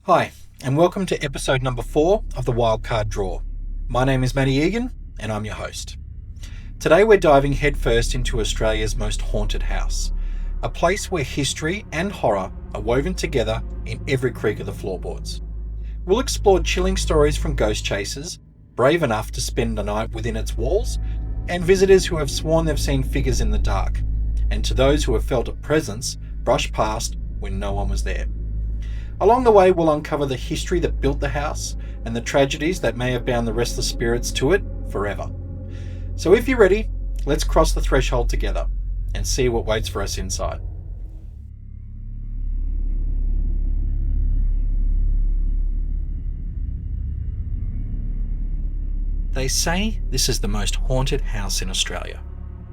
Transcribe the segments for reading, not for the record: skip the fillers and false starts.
Hi, and welcome to episode number 4 of the Wildcard Draw. My name is Matty Egan, and I'm your host. Today we're diving headfirst into Australia's most haunted house, a place where history and horror are woven together in every creak of the floorboards. We'll explore chilling stories from ghost chasers, brave enough to spend the night within its walls, and visitors who have sworn they've seen figures in the dark, and to those who have felt a presence brush past when no one was there. Along the way, we'll uncover the history that built the house and the tragedies that may have bound the restless spirits to it forever. So if you're ready, let's cross the threshold together and see what waits for us inside. They say this is the most haunted house in Australia,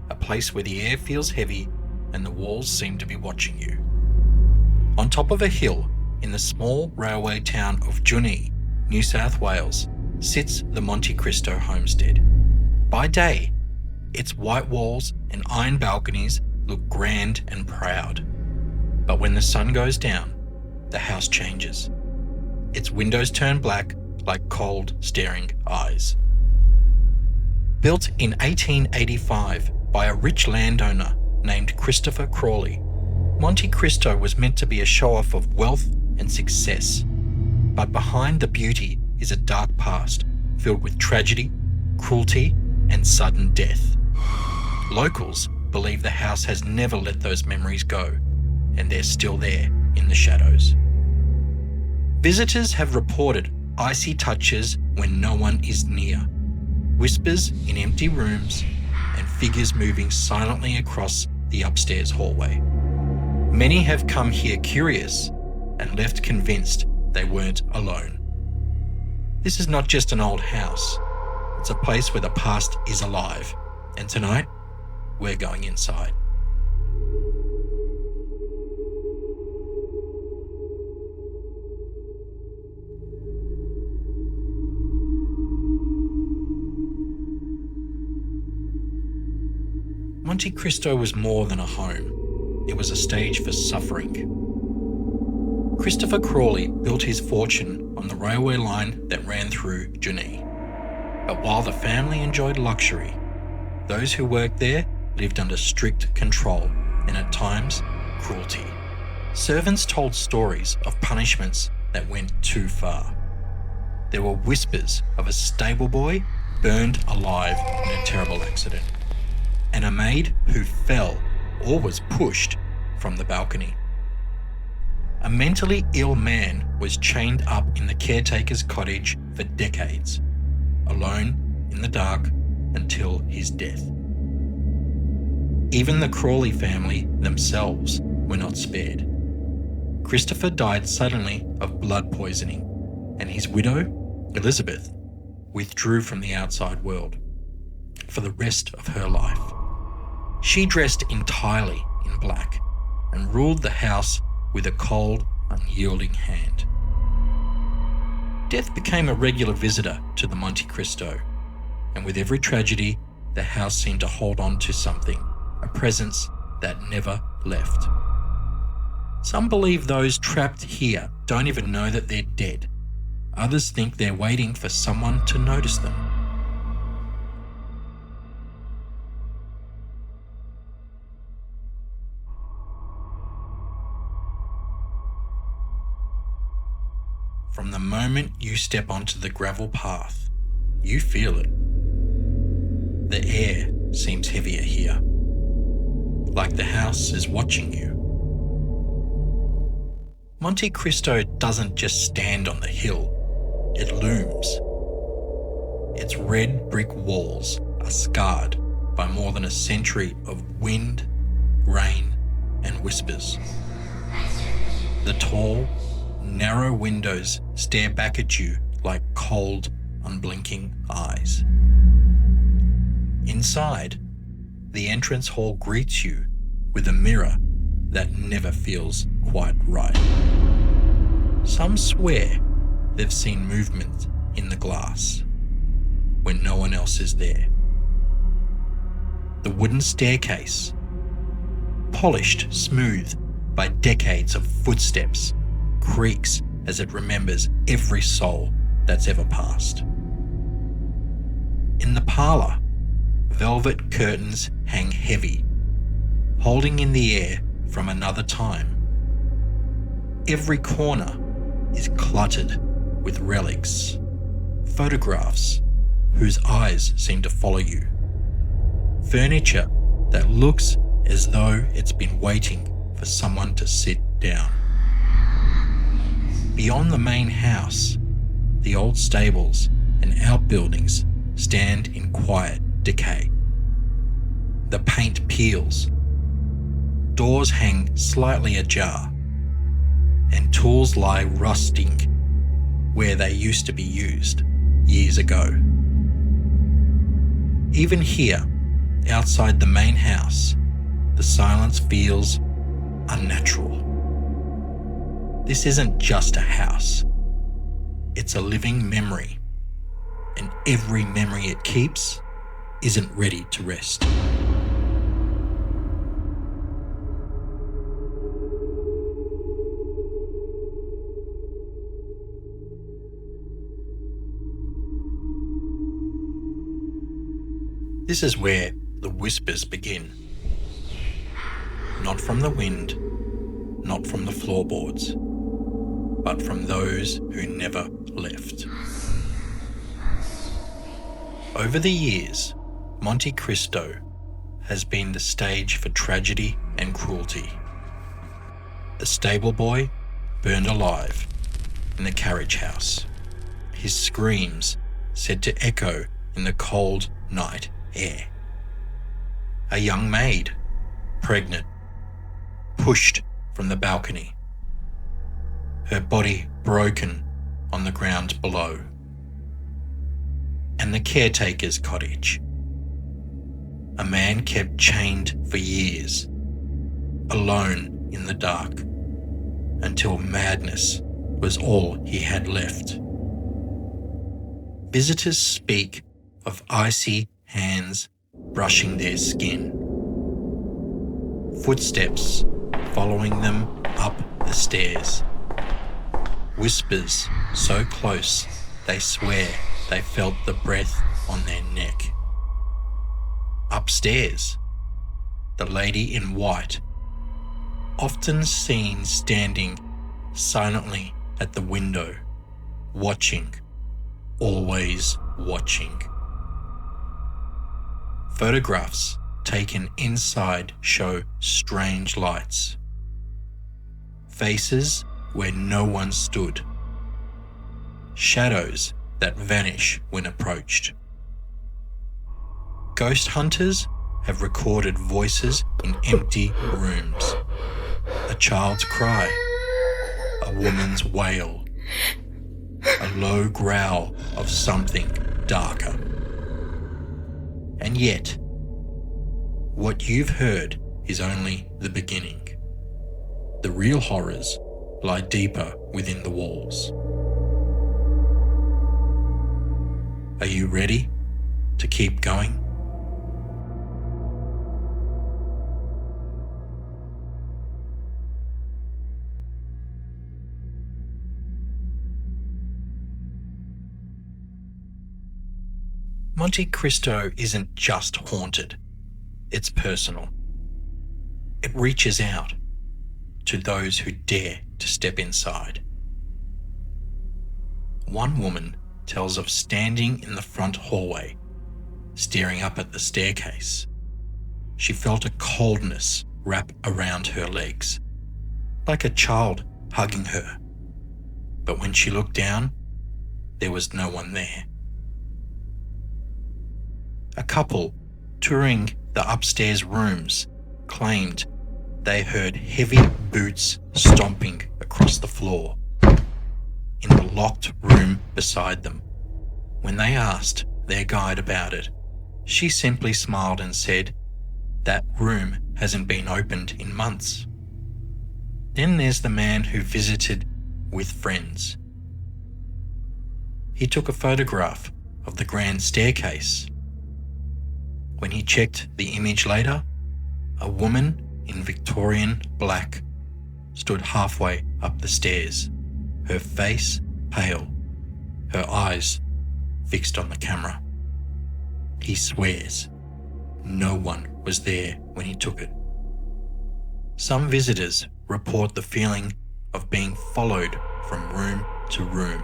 a place where the air feels heavy and the walls seem to be watching you. On top of a hill, in the small railway town of Junee, New South Wales, sits the Monte Cristo homestead. By day, its white walls and iron balconies look grand and proud. But when the sun goes down, the house changes. Its windows turn black like cold, staring eyes. Built in 1885 by a rich landowner named Christopher Crawley, Monte Cristo was meant to be a show-off of wealth and success. But behind the beauty is a dark past filled with tragedy, cruelty, and sudden death. Locals believe the house has never let those memories go, and they're still there in the shadows. Visitors have reported icy touches when no one is near, whispers in empty rooms, and figures moving silently across the upstairs hallway. Many have come here curious and left convinced they weren't alone. This is not just an old house, it's a place where the past is alive, and tonight, we're going inside. Monte Cristo was more than a home, it was a stage for suffering. Christopher Crawley built his fortune on the railway line that ran through Junee. But while the family enjoyed luxury, those who worked there lived under strict control and at times cruelty. Servants told stories of punishments that went too far. There were whispers of a stable boy burned alive in a terrible accident, and a maid who fell or was pushed from the balcony. A mentally ill man was chained up in the caretaker's cottage for decades, alone in the dark until his death. Even the Crawley family themselves were not spared. Christopher died suddenly of blood poisoning, and his widow, Elizabeth, withdrew from the outside world for the rest of her life. She dressed entirely in black and ruled the house with a cold, unyielding hand. Death became a regular visitor to the Monte Cristo, and with every tragedy, the house seemed to hold on to something, a presence that never left. Some believe those trapped here don't even know that they're dead. Others think they're waiting for someone to notice them. From the moment you step onto the gravel path, you feel it. The air seems heavier here, like the house is watching you. Monte Cristo doesn't just stand on the hill, it looms. Its red brick walls are scarred by more than a century of wind, rain, and whispers. The tall, narrow windows stare back at you like cold, unblinking eyes. Inside, the entrance hall greets you with a mirror that never feels quite right. Some swear they've seen movement in the glass when no one else is there. The wooden staircase, polished smooth by decades of footsteps, creaks as it remembers every soul that's ever passed. In the parlour, velvet curtains hang heavy, holding in the air from another time. Every corner is cluttered with relics, photographs whose eyes seem to follow you, furniture that looks as though it's been waiting for someone to sit down. Beyond the main house, the old stables and outbuildings stand in quiet decay. The paint peels, doors hang slightly ajar, and tools lie rusting where they used to be used years ago. Even here, outside the main house, the silence feels unnatural. This isn't just a house. It's a living memory, and every memory it keeps isn't ready to rest. This is where the whispers begin. Not from the wind, not from the floorboards, but from those who never left. Over the years, Monte Cristo has been the stage for tragedy and cruelty. A stable boy burned alive in the carriage house, his screams said to echo in the cold night air. A young maid, pregnant, pushed from the balcony, her body broken on the ground below. And the caretaker's cottage. A man kept chained for years, alone in the dark, until madness was all he had left. Visitors speak of icy hands brushing their skin, footsteps following them up the stairs, whispers so close they swear they felt the breath on their neck. Upstairs, the lady in white, often seen standing silently at the window, watching, always watching. Photographs taken inside show strange lights, faces where no one stood, shadows that vanish when approached. Ghost hunters have recorded voices in empty rooms, a child's cry, a woman's wail, a low growl of something darker. And yet, what you've heard is only the beginning. The real horrors lie deeper within the walls. Are you ready to keep going? Monte Cristo isn't just haunted, it's personal. It reaches out to those who dare to step inside. One woman tells of standing in the front hallway, staring up at the staircase. She felt a coldness wrap around her legs, like a child hugging her. But when she looked down, there was no one there. A couple touring the upstairs rooms claimed they heard heavy boots stomping across the floor in the locked room beside them. When they asked their guide about it, she simply smiled and said, "That room hasn't been opened in months." Then there's the man who visited with friends. He took a photograph of the grand staircase. When he checked the image later, a woman in Victorian black stood halfway up the stairs, her face pale, her eyes fixed on the camera. He swears no one was there when he took it. Some visitors report the feeling of being followed from room to room,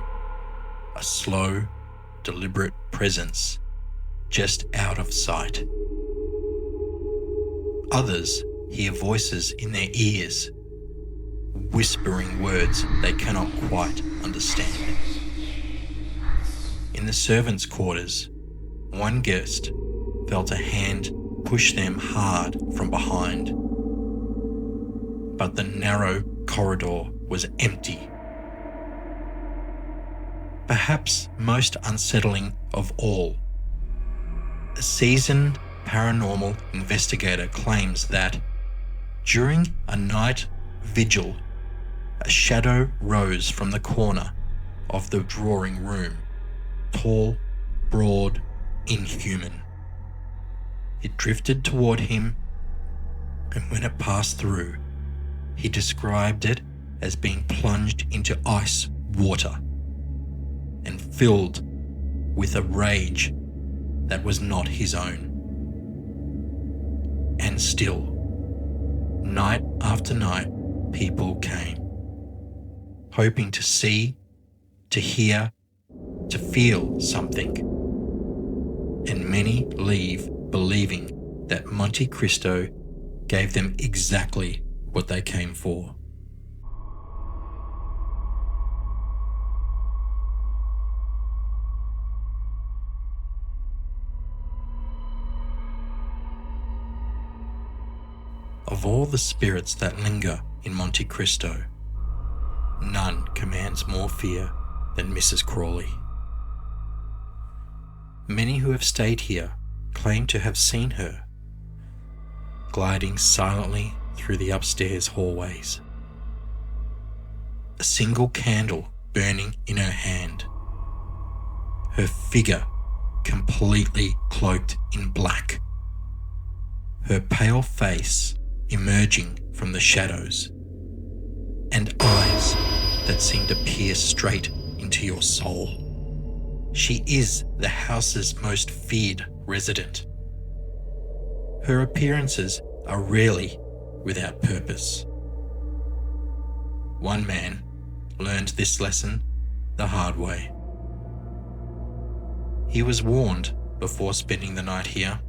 a slow, deliberate presence just out of sight. Others hear voices in their ears, whispering words they cannot quite understand. In the servants' quarters, one guest felt a hand push them hard from behind, but the narrow corridor was empty. Perhaps most unsettling of all, a seasoned paranormal investigator claims that during a night vigil, a shadow rose from the corner of the drawing room, tall, broad, inhuman. It drifted toward him, and when it passed through, he described it as being plunged into ice water and filled with a rage that was not his own. And still, night after night, people came, hoping to see, to hear, to feel something. And many leave believing that Monte Cristo gave them exactly what they came for. Of all the spirits that linger in Monte Cristo, none commands more fear than Mrs. Crawley. Many who have stayed here claim to have seen her, gliding silently through the upstairs hallways, a single candle burning in her hand, her figure completely cloaked in black, her pale face emerging from the shadows, and eyes that seem to pierce straight into your soul. She is the house's most feared resident. Her appearances are rarely without purpose. One man learned this lesson the hard way. He was warned before spending the night here,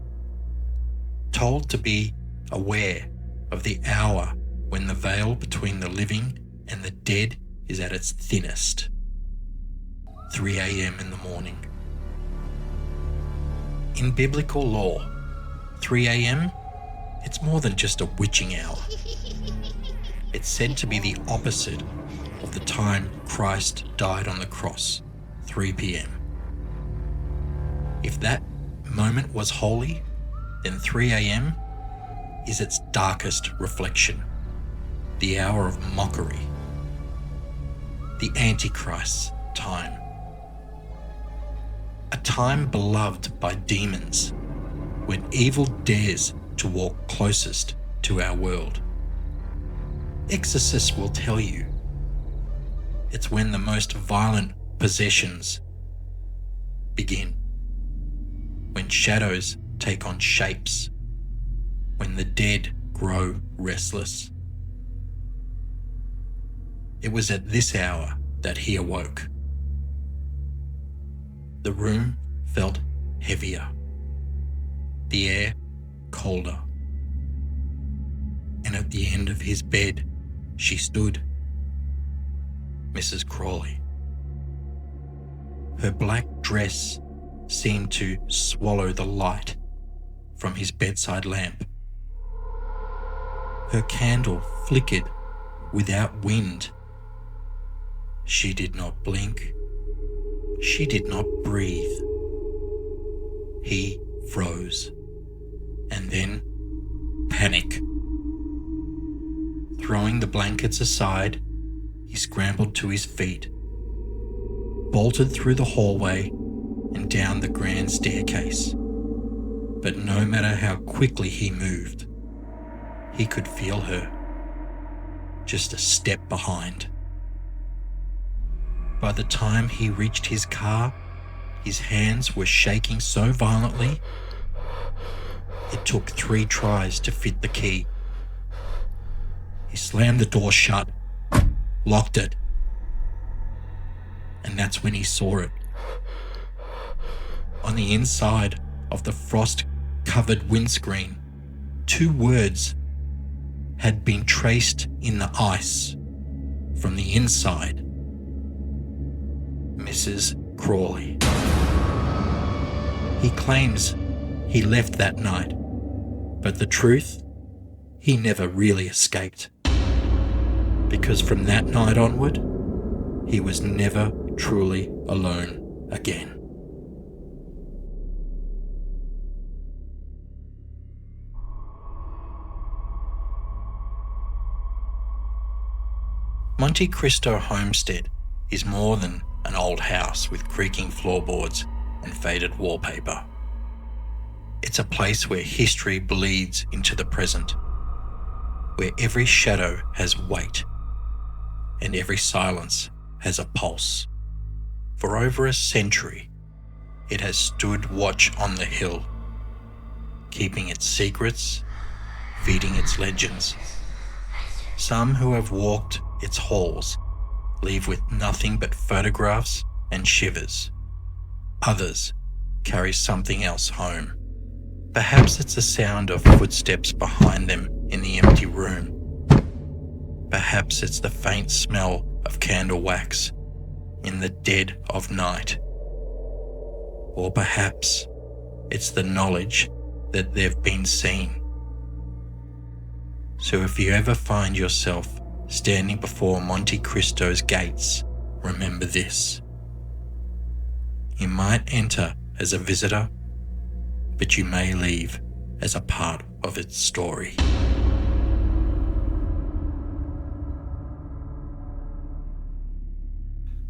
told to be aware of the hour when the veil between the living and the dead is at its thinnest. 3 a.m. in the morning. In biblical lore, 3 a.m., it's more than just a witching hour. It's said to be the opposite of the time Christ died on the cross, 3 p.m. If that moment was holy, then 3 a.m. is its darkest reflection, the hour of mockery, the Antichrist's time. A time beloved by demons, when evil dares to walk closest to our world. Exorcists will tell you it's when the most violent possessions begin, when shadows take on shapes, when the dead grow restless. It was at this hour that he awoke. The room felt heavier, the air colder, and at the end of his bed she stood, Mrs. Crawley. Her black dress seemed to swallow the light from his bedside lamp. Her candle flickered without wind. She did not blink. She did not breathe. He froze. And then panic. Throwing the blankets aside, he scrambled to his feet, bolted through the hallway and down the grand staircase. But no matter how quickly he moved, he could feel her, just a step behind. By the time he reached his car, his hands were shaking so violently, it took 3 tries to fit the key. He slammed the door shut, locked it, and that's when he saw it. On the inside of the frost-covered windscreen, 2 words had been traced in the ice from the inside. Mrs. Crawley. He claims he left that night, but the truth, he never really escaped. Because from that night onward, he was never truly alone again. Monte Cristo Homestead is more than an old house with creaking floorboards and faded wallpaper. It's a place where history bleeds into the present, where every shadow has weight and every silence has a pulse. For over a century, it has stood watch on the hill, keeping its secrets, feeding its legends. Some who have walked its halls leave with nothing but photographs and shivers. Others carry something else home. Perhaps it's the sound of footsteps behind them in the empty room. Perhaps it's the faint smell of candle wax in the dead of night. Or perhaps it's the knowledge that they've been seen. So if you ever find yourself standing before Monte Cristo's gates, remember this. You might enter as a visitor, but you may leave as a part of its story.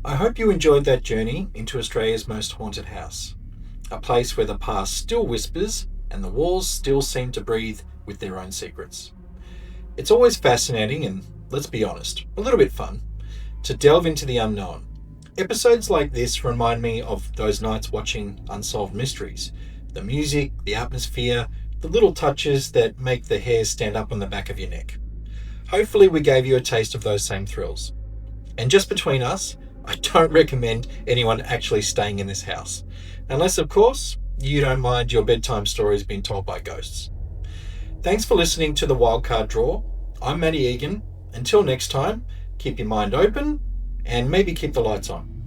I hope you enjoyed that journey into Australia's most haunted house, a place where the past still whispers and the walls still seem to breathe with their own secrets. It's always fascinating and, let's be honest, a little bit fun to delve into the unknown. Episodes like this remind me of those nights watching Unsolved Mysteries. The music, the atmosphere, the little touches that make the hairs stand up on the back of your neck. Hopefully we gave you a taste of those same thrills. And just between us, I don't recommend anyone actually staying in this house. Unless, of course, you don't mind your bedtime stories being told by ghosts. Thanks for listening to the Wildcard Draw. I'm Matty Egan. Until next time, keep your mind open and maybe keep the lights on.